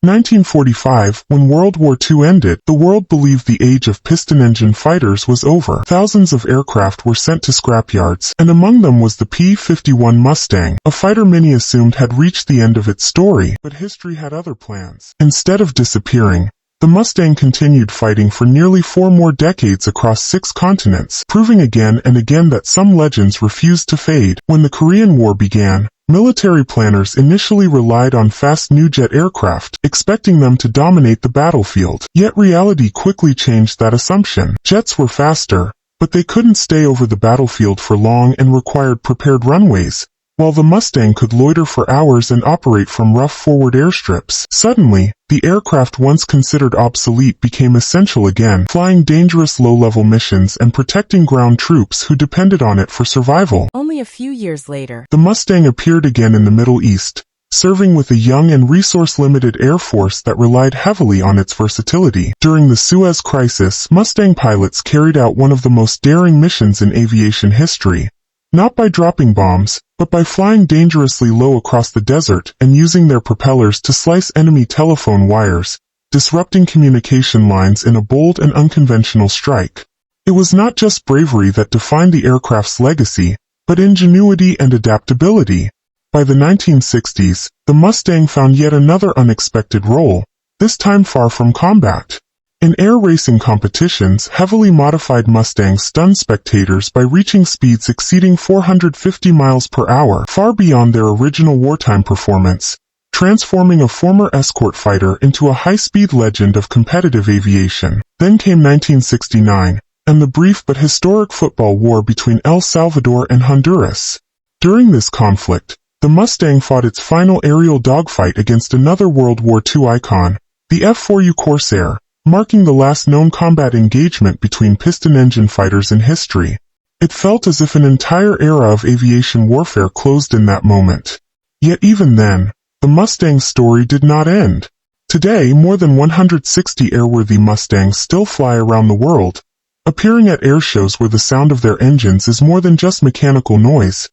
1945, when World War II ended, the world believed the age of piston-engine fighters was over. Thousands of aircraft were sent to scrapyards, and among them was the P-51 Mustang, a fighter many assumed had reached the end of its story. But history had other plans. Instead of disappearing, the Mustang continued fighting for nearly 4 more decades across 6 continents, proving again and again that some legends refused to fade. When the Korean War began, military planners initially relied on fast new jet aircraft, expecting them to dominate the battlefield. Yet reality quickly changed that assumption. Jets were faster, but they couldn't stay over the battlefield for long and required prepared runways, while the Mustang could loiter for hours and operate from rough forward airstrips. Suddenly, the aircraft once considered obsolete became essential again, flying dangerous low-level missions and protecting ground troops who depended on it for survival. Only a few years later, the Mustang appeared again in the Middle East, serving with a young and resource-limited air force that relied heavily on its versatility. During the Suez Crisis, Mustang pilots carried out one of the most daring missions in aviation history, not by dropping bombs, but by flying dangerously low across the desert and using their propellers to slice enemy telephone wires, disrupting communication lines in a bold and unconventional strike. It was not just bravery that defined the aircraft's legacy, but ingenuity and adaptability. By the 1960s, the Mustang found yet another unexpected role, this time far from combat. In air racing competitions, heavily modified Mustangs stunned spectators by reaching speeds exceeding 450 miles per hour, far beyond their original wartime performance, transforming a former escort fighter into a high-speed legend of competitive aviation. Then came 1969, and the brief but historic football war between El Salvador and Honduras. During this conflict, the Mustang fought its final aerial dogfight against another World War II icon, the F-4U Corsair, marking the last known combat engagement between piston-engine fighters in history. It felt as if an entire era of aviation warfare closed in that moment. Yet even then, the Mustang's story did not end. Today, more than 160 airworthy Mustangs still fly around the world, appearing at air shows where the sound of their engines is more than just mechanical noise.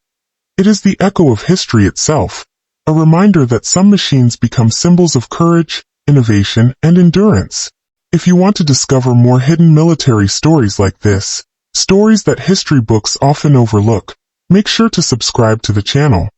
It is the echo of history itself, a reminder that some machines become symbols of courage, innovation, and endurance. If you want to discover more hidden military stories like this, stories that history books often overlook, make sure to subscribe to the channel.